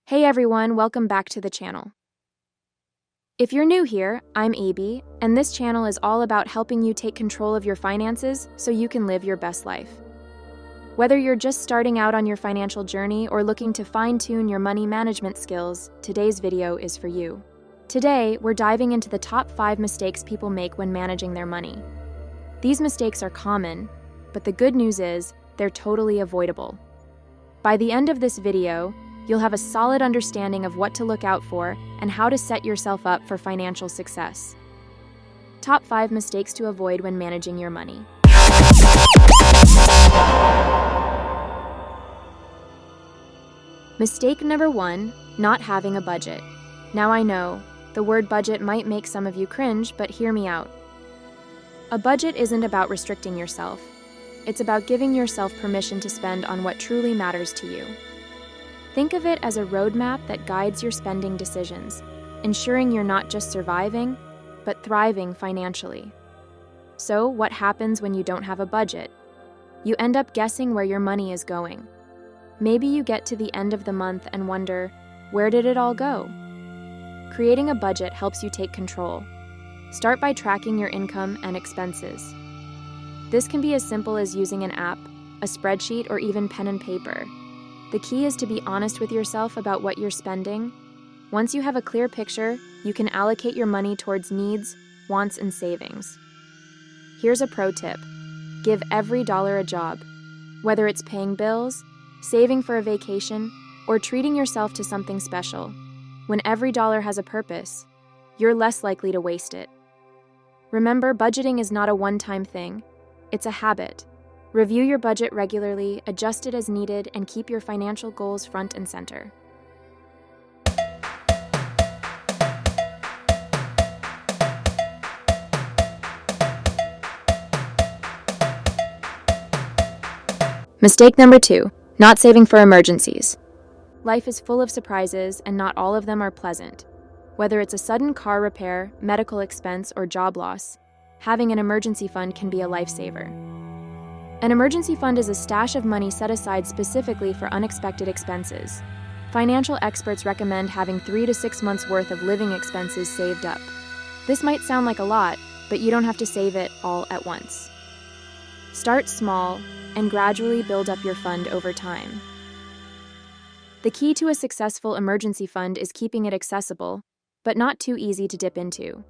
Hey everyone, welcome back to the channel. If you're new here, I'm Abby, and this channel is all about helping you take control of your finances so you can live your best life. Whether you're just starting out on your financial journey or looking to fine-tune your money management skills, today's video is for you. Today, we're diving into the top 5 mistakes people make when managing their money. These mistakes are common, but the good news is they're totally avoidable. By the end of this video, you'll have a solid understanding of what to look out for and how to set yourself up for financial success. Top 5 mistakes to avoid when managing your money. Mistake number 1, not having a budget. Now I know, the word budget might make some of you cringe, but hear me out. A budget isn't about restricting yourself. It's about giving yourself permission to spend on what truly matters to you. Think of it as a roadmap that guides your spending decisions, ensuring you're not just surviving, but thriving financially. So, what happens when you don't have a budget? You end up guessing where your money is going. Maybe you get to the end of the month and wonder, where did it all go? Creating a budget helps you take control. Start by tracking your income and expenses. This can be as simple as using an app, a spreadsheet, or even pen and paper. The key is to be honest with yourself about what you're spending. Once you have a clear picture, you can allocate your money towards needs, wants, and savings. Here's a pro tip. Give every dollar a job. Whether it's paying bills, saving for a vacation, or treating yourself to something special. When every dollar has a purpose, you're less likely to waste it. Remember, budgeting is not a one-time thing. It's a habit. Review your budget regularly, adjust it as needed, and keep your financial goals front and center. Mistake number 2, not saving for emergencies. Life is full of surprises, and not all of them are pleasant. Whether it's a sudden car repair, medical expense, or job loss, having an emergency fund can be a lifesaver. An emergency fund is a stash of money set aside specifically for unexpected expenses. Financial experts recommend having 3 to 6 months' worth of living expenses saved up. This might sound like a lot, but you don't have to save it all at once. Start small and gradually build up your fund over time. The key to a successful emergency fund is keeping it accessible, but not too easy to dip into.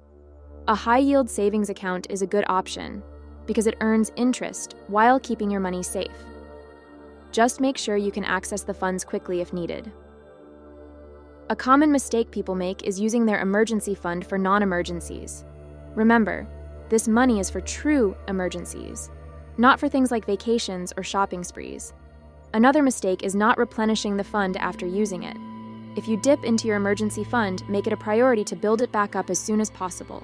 A high-yield savings account is a good option because it earns interest while keeping your money safe. Just make sure you can access the funds quickly if needed. A common mistake people make is using their emergency fund for non-emergencies. Remember, this money is for true emergencies, not for things like vacations or shopping sprees. Another mistake is not replenishing the fund after using it. If you dip into your emergency fund, make it a priority to build it back up as soon as possible.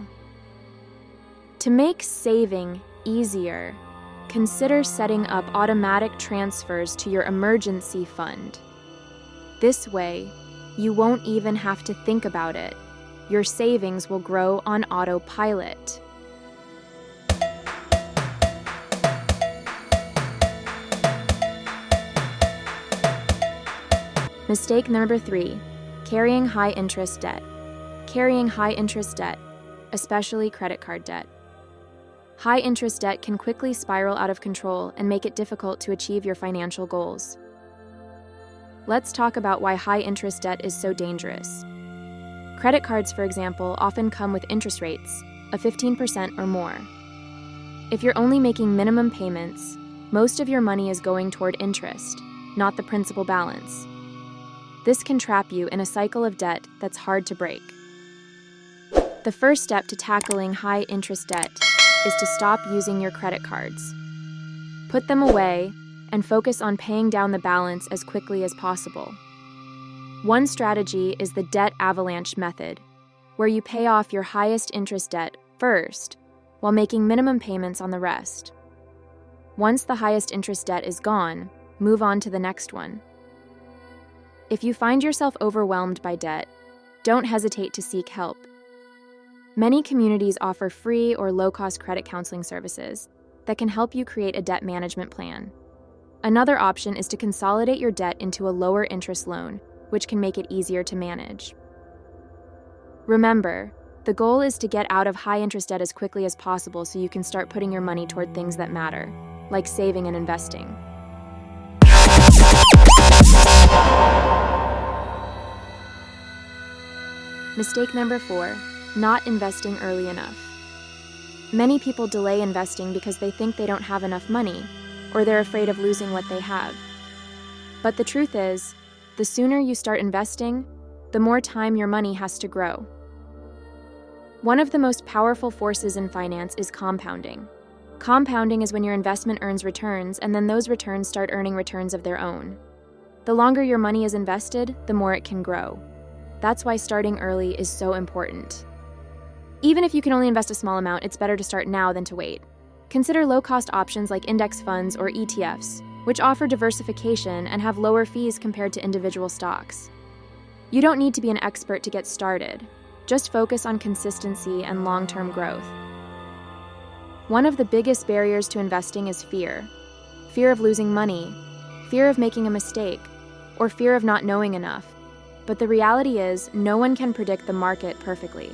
To make saving easier, consider setting up automatic transfers to your emergency fund. This way, you won't even have to think about it. Your savings will grow on autopilot. Mistake number 3, carrying high-interest debt. Carrying high-interest debt, especially credit card debt. High-interest debt can quickly spiral out of control and make it difficult to achieve your financial goals. Let's talk about why high-interest debt is so dangerous. Credit cards, for example, often come with interest rates of 15% or more. If you're only making minimum payments, most of your money is going toward interest, not the principal balance. This can trap you in a cycle of debt that's hard to break. The first step to tackling high-interest debt is to stop using your credit cards. Put them away and focus on paying down the balance as quickly as possible. One strategy is the debt avalanche method, where you pay off your highest interest debt first while making minimum payments on the rest. Once the highest interest debt is gone, move on to the next one. If you find yourself overwhelmed by debt, don't hesitate to seek help. Many communities offer free or low-cost credit counseling services that can help you create a debt management plan. Another option is to consolidate your debt into a lower interest loan, which can make it easier to manage. Remember, the goal is to get out of high-interest debt as quickly as possible so you can start putting your money toward things that matter, like saving and investing. Mistake number 4, not investing early enough. Many people delay investing because they think they don't have enough money, or they're afraid of losing what they have. But the truth is, the sooner you start investing, the more time your money has to grow. One of the most powerful forces in finance is compounding. Compounding is when your investment earns returns, and then those returns start earning returns of their own. The longer your money is invested, the more it can grow. That's why starting early is so important. Even if you can only invest a small amount, it's better to start now than to wait. Consider low-cost options like index funds or ETFs, which offer diversification and have lower fees compared to individual stocks. You don't need to be an expert to get started. Just focus on consistency and long-term growth. One of the biggest barriers to investing is fear. Fear of losing money, fear of making a mistake, or fear of not knowing enough. But the reality is, no one can predict the market perfectly.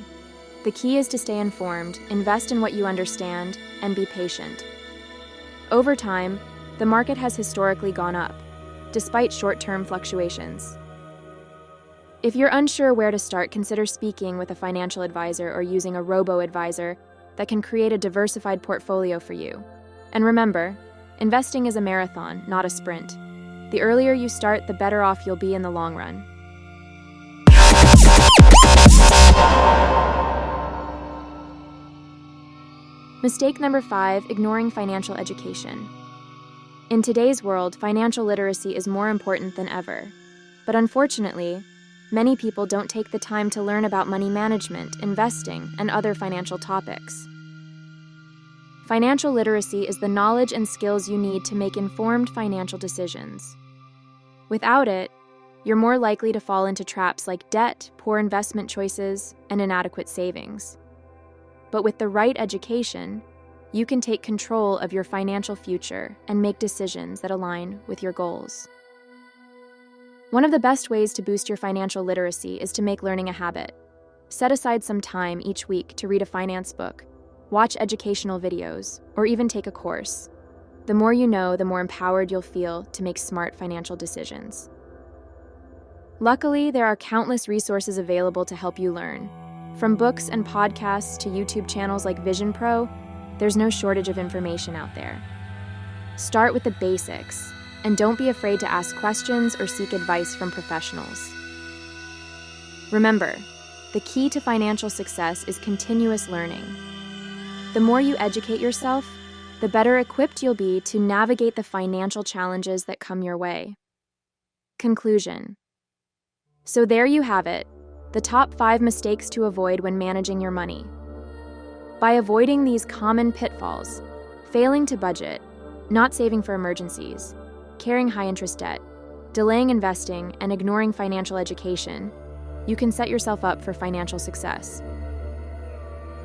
The key is to stay informed, invest in what you understand, and be patient. Over time, the market has historically gone up, despite short-term fluctuations. If you're unsure where to start, consider speaking with a financial advisor or using a robo-advisor that can create a diversified portfolio for you. And remember, investing is a marathon, not a sprint. The earlier you start, the better off you'll be in the long run. Mistake number 5, ignoring financial education. In today's world, financial literacy is more important than ever. But unfortunately, many people don't take the time to learn about money management, investing, and other financial topics. Financial literacy is the knowledge and skills you need to make informed financial decisions. Without it, you're more likely to fall into traps like debt, poor investment choices, and inadequate savings. But with the right education, you can take control of your financial future and make decisions that align with your goals. One of the best ways to boost your financial literacy is to make learning a habit. Set aside some time each week to read a finance book, watch educational videos, or even take a course. The more you know, the more empowered you'll feel to make smart financial decisions. Luckily, there are countless resources available to help you learn. From books and podcasts to YouTube channels like Vision Pro, there's no shortage of information out there. Start with the basics, and don't be afraid to ask questions or seek advice from professionals. Remember, the key to financial success is continuous learning. The more you educate yourself, the better equipped you'll be to navigate the financial challenges that come your way. Conclusion. So there you have it, the top 5 mistakes to avoid when managing your money. By avoiding these common pitfalls, failing to budget, not saving for emergencies, carrying high-interest debt, delaying investing, and ignoring financial education, you can set yourself up for financial success.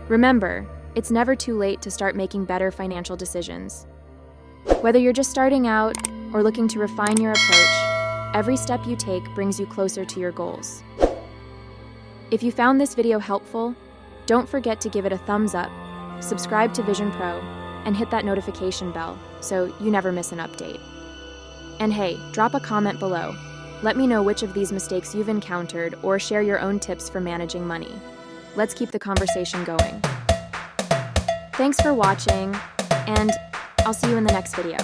Remember, it's never too late to start making better financial decisions. Whether you're just starting out or looking to refine your approach, every step you take brings you closer to your goals. If you found this video helpful, don't forget to give it a thumbs up, subscribe to Vision Pro, and hit that notification bell so you never miss an update. And hey, drop a comment below. Let me know which of these mistakes you've encountered or share your own tips for managing money. Let's keep the conversation going. Thanks for watching, and I'll see you in the next video.